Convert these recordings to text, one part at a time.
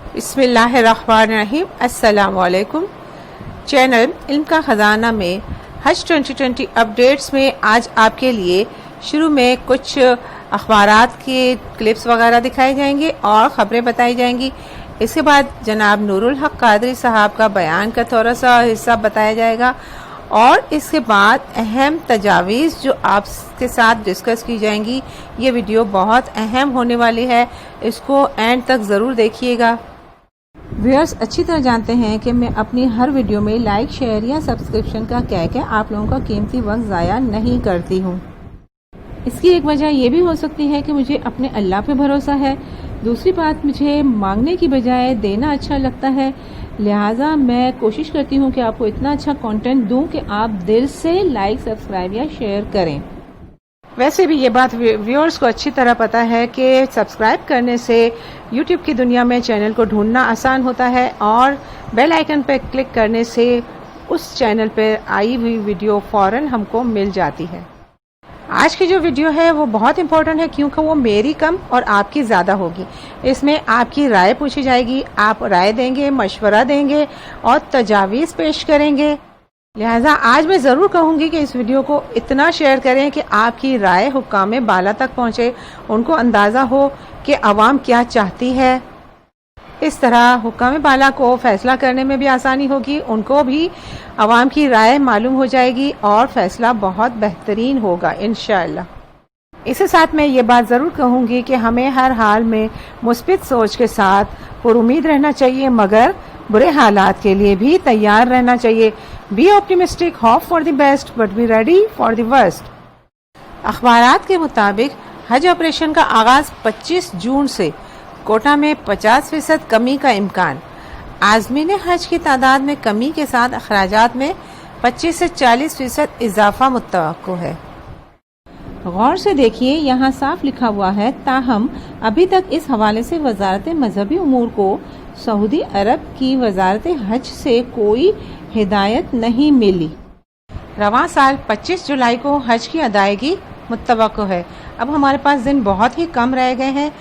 बिस्मिल्लाहिर्रहमानिर्रहीम। अस्सलाम वालेकुम। चैनल इल्म का ख़जाना में हज 2020 अपडेट्स में आज आपके लिए शुरू में कुछ अखबारात के क्लिप्स वगैरह दिखाए जाएंगे और ख़बरें बताई जाएंगी। इसके बाद जनाब नूरुल हक कादरी साहब का बयान का थोड़ा सा हिस्सा बताया जाएगा और इसके बाद अहम तजावीज़ जो आपके साथ डिस्कस की जाएंगी। ये वीडियो बहुत अहम होने वाली है, इसको एंड तक ज़रूर देखिएगा। व्यूअर्स अच्छी तरह जानते हैं कि मैं अपनी हर वीडियो में लाइक, शेयर या सब्सक्रिप्शन का कह के आप लोगों का कीमती वक्त ज़ाया नहीं करती हूँ। इसकी एक वजह यह भी हो सकती है कि मुझे अपने अल्लाह पे भरोसा है। दूसरी बात, मुझे मांगने की बजाय देना अच्छा लगता है, लिहाजा मैं कोशिश करती हूँ कि आपको इतना अच्छा कंटेंट दूं कि आप दिल से लाइक, सब्सक्राइब या शेयर करें। वैसे भी ये बात व्यूअर्स को अच्छी तरह पता है कि सब्सक्राइब करने से यूट्यूब की दुनिया में चैनल को ढूंढना आसान होता है और बेल आइकन पर क्लिक करने से उस चैनल पर आई हुई वीडियो फौरन हमको मिल जाती है। आज की जो वीडियो है वो बहुत इंपॉर्टेंट है क्योंकि वो मेरी कम और आपकी ज़्यादा होगी। इसमें आपकी राय पूछी जाएगी, आप राय देंगे, मशवरा देंगे और तजावीज़ पेश करेंगे। लिहाजा आज मैं ज़रूर कहूँगी कि इस वीडियो को इतना शेयर करें कि आपकी राय हुक्काम बाला तक पहुँचे, उनको अंदाज़ा हो कि अवाम क्या चाहती है। इस तरह हुक्काम बाला को फैसला करने में भी आसानी होगी, उनको भी अवाम की राय मालूम हो जाएगी और फैसला बहुत बेहतरीन होगा इंशाअल्लाह। इसके साथ मैं ये बात ज़रूर कहूँगी कि हमें हर हाल में मुस्बित सोच के साथ पुरुमीद रहना चाहिए, मगर बुरे हालात के लिए भी तैयार रहना चाहिए। Be optimistic, hope for the best but be ready for the worst. अखबारात के मुताबिक हज ऑपरेशन का आगाज 25 जून से कोटा में 50% कमी का इम्कान। आज़मीन हज की तादाद में कमी के साथ अखराजात में 25 से 40% इजाफा मुत्तवक्को है। गौर से देखिए, यहाँ साफ लिखा हुआ है, ताहम अभी तक इस हवाले से वजारत मजहबी उमूर को सऊदी अरब की वजारत हज से कोई हिदायत नहीं मिली। रवां साल 25 जुलाई को हज की अदायगी मुत्तवक्को है। अब हमारे पास दिन बहुत ही कम रह गए हैं,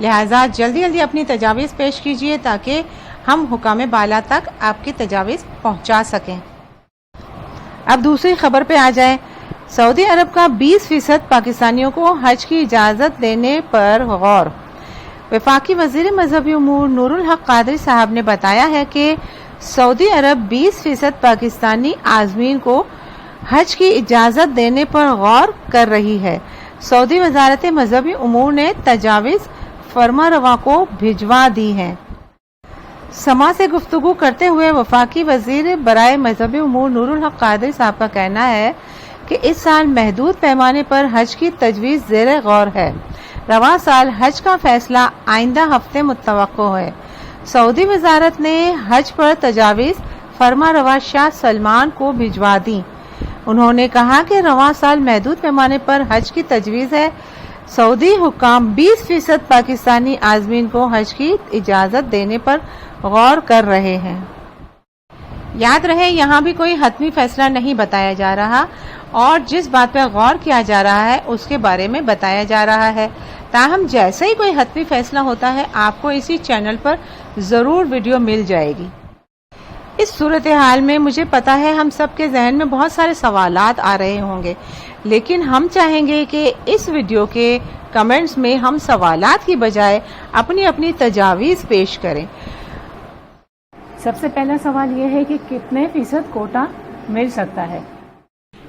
लिहाजा जल्दी जल्दी अपनी तजावीज़ पेश कीजिए ताकि हम हुक्काम बाला तक आपकी तजावीज़ पहुंचा सकें। अब दूसरी खबर पे आ जाए। सऊदी अरब का 20% पाकिस्तानियों को हज की इजाज़त देने पर गौर। वफाकी वज़ीर मजहबी उमूर नूरुल हक कादरी साहब ने बताया है कि सऊदी अरब 20% पाकिस्तानी आज़मीन को हज की इजाज़त देने पर गौर कर रही है। सऊदी वजारत मजहबी उमूर ने तजावीज़ फरमा रवा को भिजवा दी हैं। समा से गुफ्तगू करते हुए वफाकी वजीर बराए मजहबी उमूर नूरुल हक कादरी साहब का कहना है कि इस साल महदूद पैमाने पर हज की तजवीज़ ज़ेर गौर है। रवां साल हज का फैसला आइंदा हफ्ते मुत्तवक्को है। सऊदी वजारत ने हज पर तजावीज़ फरमा रवा शाह सलमान को भिजवा दी। उन्होंने कहा कि रवां साल महदूद पैमाने पर हज की तजवीज़ है। सऊदी हुक्काम 20% पाकिस्तानी आज़मीन को हज की इजाज़त देने पर गौर कर रहे हैं। याद रहे, यहाँ भी कोई हतमी फैसला नहीं बताया जा रहा और जिस बात पर गौर किया जा रहा है उसके बारे में बताया जा रहा है। ताहम जैसे ही कोई हतमी फैसला होता है आपको इसी चैनल पर ज़रूर वीडियो मिल जाएगी। इस सूरत हाल में मुझे पता है हम सबके जहन में बहुत सारे सवालात आ रहे होंगे, लेकिन हम चाहेंगे कि इस वीडियो के कमेंट्स में हम सवालात की बजाय अपनी अपनी तजावीज़ पेश करें। सबसे पहला सवाल यह है कि कितने फीसद कोटा मिल सकता है।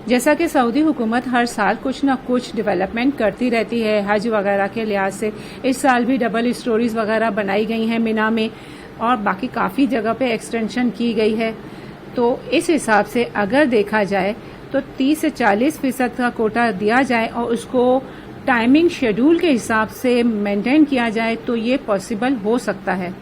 जैसा कि सऊदी हुकूमत हर साल कुछ न कुछ डेवलपमेंट करती रहती है हज वगैरह के लिहाज से, इस साल भी डबल स्टोरीज वगैरह बनाई गई हैं मिना में और बाकी काफ़ी जगह पे एक्सटेंशन की गई है। तो इस हिसाब से अगर देखा जाए तो 30 से 40% का कोटा दिया जाए और उसको टाइमिंग शेड्यूल के हिसाब से मेंटेन किया जाए तो ये पॉसिबल हो सकता है।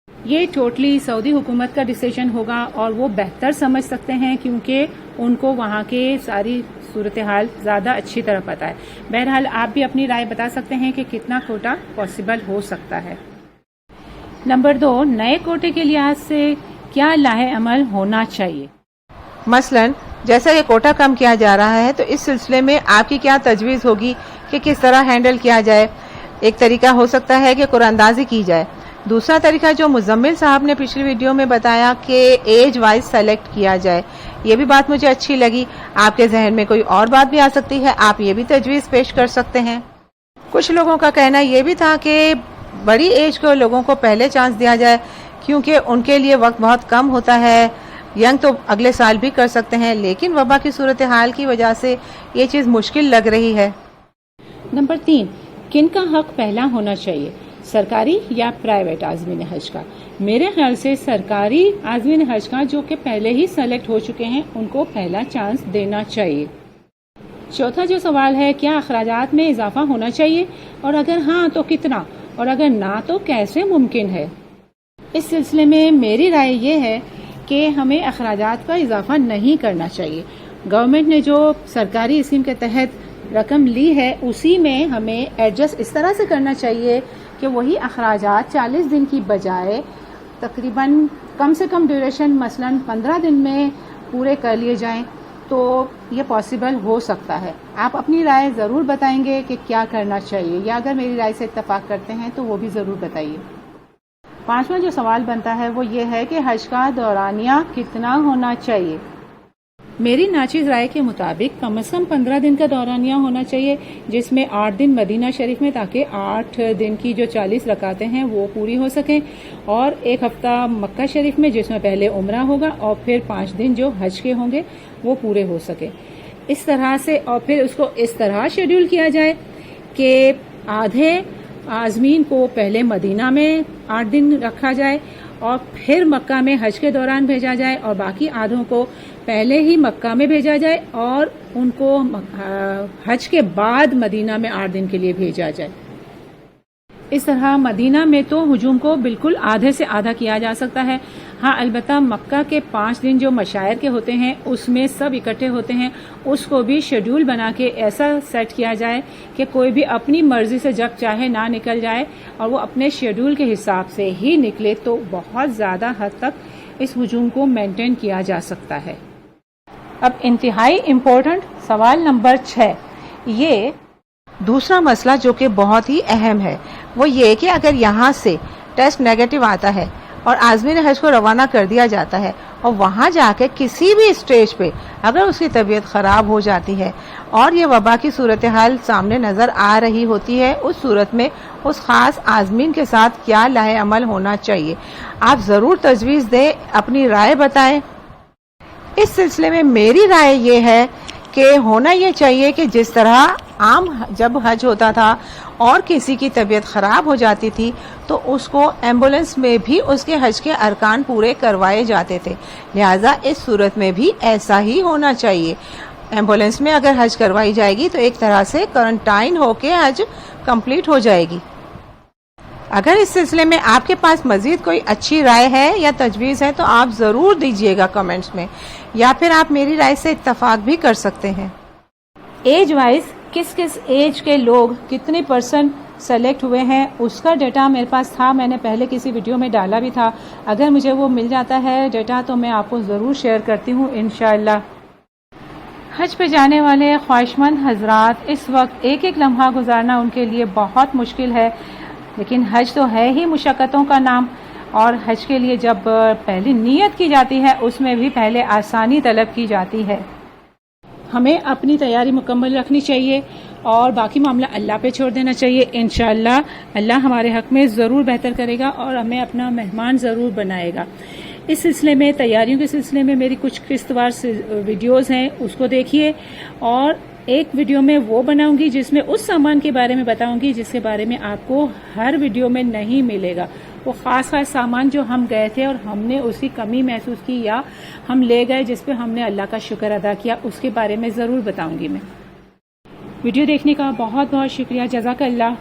ये टोटली सऊदी हुकूमत का डिसीजन होगा और वो बेहतर समझ सकते हैं क्योंकि उनको वहाँ के सारी सूरत हाल ज़्यादा अच्छी तरह पता है। बहरहाल आप भी अपनी राय बता सकते हैं कि कितना कोटा पॉसिबल हो सकता है। नंबर 2, नए कोटे के लिहाज से क्या लाहे अमल होना चाहिए। मसलन जैसा कि कोटा कम किया जा रहा है तो इस सिलसिले में आपकी क्या तजवीज़ होगी कि किस तरह हैंडल किया जाए। एक तरीका हो सकता है कि कुरानंदाजी की जाए। دوسرا طریقہ جو مزمل صاحب نے پچھلی ویڈیو میں بتایا کہ ایج وائز سیلیکٹ کیا جائے، یہ بھی بات مجھے اچھی لگی۔ آپ کے ذہن میں کوئی اور بات بھی آ سکتی ہے، آپ یہ بھی تجویز پیش کر سکتے ہیں۔ کچھ لوگوں کا کہنا یہ بھی تھا کہ بڑی ایج کو لوگوں کو پہلے چانس دیا جائے کیونکہ ان کے لیے وقت بہت کم ہوتا ہے، ینگ تو اگلے سال بھی کر سکتے ہیں، لیکن وبا کی صورتحال کی وجہ سے یہ چیز مشکل لگ رہی ہے۔ نمبر 3، کن کا حق پہلا ہونا چاہیے، سرکاری یا پرائیویٹ عازمین حج کا؟ میرے خیال سے سرکاری عازمین حج کا جو کہ پہلے ہی سلیکٹ ہو چکے ہیں ان کو پہلا چانس دینا چاہیے۔ چوتھا جو سوال ہے، کیا اخراجات میں اضافہ ہونا چاہیے اور اگر ہاں تو کتنا اور اگر نہ تو کیسے ممکن ہے؟ اس سلسلے میں میری رائے یہ ہے کہ ہمیں اخراجات کا اضافہ نہیں کرنا چاہیے۔ گورنمنٹ نے جو سرکاری اسکیم کے تحت رقم لی ہے اسی میں ہمیں ایڈجسٹ اس طرح سے کرنا چاہیے کہ وہی اخراجات 40 دن کی بجائے تقریباً کم سے کم ڈیوریشن مثلاً 15 دن میں پورے کر لیے جائیں تو یہ پاسبل ہو سکتا ہے۔ آپ اپنی رائے ضرور بتائیں گے کہ کیا کرنا چاہیے، یا اگر میری رائے سے اتفاق کرتے ہیں تو وہ بھی ضرور بتائیے۔ پانچواں جو سوال بنتا ہے وہ یہ ہے کہ حج کا دورانیہ کتنا ہونا چاہیے؟ میری ناچیز رائے کے مطابق کم از کم 15 دن کا دورانیہ ہونا چاہیے، جس میں 8 دن مدینہ شریف میں تاکہ 8 دن کی جو 40 رکعتیں ہیں وہ پوری ہو سکیں، اور 1 ہفتہ مکہ شریف میں جس میں پہلے عمرہ ہوگا اور پھر 5 دن جو حج کے ہوں گے وہ پورے ہو سکیں۔ اس طرح سے، اور پھر اس کو اس طرح شیڈول کیا جائے کہ آدھے عازمین کو پہلے مدینہ میں 8 دن رکھا جائے اور پھر مکہ میں حج کے دوران بھیجا جائے، اور باقی آدھوں کو پہلے ہی مکہ میں بھیجا جائے اور ان کو حج کے بعد مدینہ میں 8 دن کے لیے بھیجا جائے۔ اس طرح مدینہ میں تو ہجوم کو بالکل آدھے سے آدھا کیا جا سکتا ہے۔ ہاں البتہ مکہ کے 5 دن جو مشاعر کے ہوتے ہیں اس میں سب اکٹھے ہوتے ہیں، اس کو بھی شیڈول بنا کے ایسا سیٹ کیا جائے کہ کوئی بھی اپنی مرضی سے جب چاہے نہ نکل جائے اور وہ اپنے شیڈول کے حساب سے ہی نکلے، تو بہت زیادہ حد تک اس ہجوم کو مینٹین کیا جا سکتا ہے۔ اب انتہائی امپورٹنٹ سوال نمبر 6، یہ دوسرا مسئلہ جو کہ بہت ہی اہم ہے وہ یہ کہ اگر یہاں سے ٹیسٹ نیگیٹو آتا ہے اور عازمین حج کو روانہ کر دیا جاتا ہے اور وہاں جا کے کسی بھی اسٹیج پہ اگر اس کی طبیعت خراب ہو جاتی ہے اور یہ وبا کی صورتحال سامنے نظر آ رہی ہوتی ہے، اس صورت میں اس خاص عازمین کے ساتھ کیا لاحِ عمل ہونا چاہیے؟ آپ ضرور تجویز دیں، اپنی رائے بتائیں۔ اس سلسلے میں میری رائے یہ ہے کہ ہونا یہ چاہیے کہ جس طرح عام جب حج ہوتا تھا اور کسی کی طبیعت خراب ہو جاتی تھی تو اس کو ایمبولینس میں بھی اس کے حج کے ارکان پورے کروائے جاتے تھے، لہٰذا اس صورت میں بھی ایسا ہی ہونا چاہیے۔ ایمبولینس میں اگر حج کروائی جائے گی تو ایک طرح سے کوارنٹائن ہو کے حج کمپلیٹ ہو جائے گی۔ اگر اس سلسلے میں آپ کے پاس مزید کوئی اچھی رائے ہے یا تجویز ہے تو آپ ضرور دیجیے گا کمنٹس میں، یا پھر آپ میری رائے سے اتفاق بھی کر سکتے ہیں۔ ایج وائز کس کس ایج کے لوگ کتنے پرسنٹ سلیکٹ ہوئے ہیں اس کا ڈیٹا میرے پاس تھا، میں نے پہلے کسی ویڈیو میں ڈالا بھی تھا۔ اگر مجھے وہ مل جاتا ہے ڈیٹا تو میں آپ کو ضرور شیئر کرتی ہوں انشاءاللہ۔ حج پہ جانے والے خواہشمند حضرات، اس وقت ایک ایک لمحہ گزارنا ان کے لیے بہت مشکل ہے، لیکن حج تو ہے ہی مشقتوں کا نام، اور حج کے لیے جب پہلی نیت کی جاتی ہے اس میں بھی پہلے آسانی طلب کی جاتی ہے۔ ہمیں اپنی تیاری مکمل رکھنی چاہیے اور باقی معاملہ اللہ پہ چھوڑ دینا چاہیے۔ انشاءاللہ اللہ ہمارے حق میں ضرور بہتر کرے گا اور ہمیں اپنا مہمان ضرور بنائے گا۔ اس سلسلے میں، تیاریوں کے سلسلے میں میری کچھ قسط وار ویڈیوز ہیں، اس کو دیکھیے، اور ایک ویڈیو میں وہ بناؤں گی جس میں اس سامان کے بارے میں بتاؤں گی جس کے بارے میں آپ کو ہر ویڈیو میں نہیں ملے گا۔ وہ خاص سامان جو ہم گئے تھے اور ہم نے اس کی کمی محسوس کی یا ہم لے گئے جس پہ ہم نے اللہ کا شکر ادا کیا، اس کے بارے میں ضرور بتاؤں گی میں۔ ویڈیو دیکھنے کا بہت بہت شکریہ، جزاک اللہ۔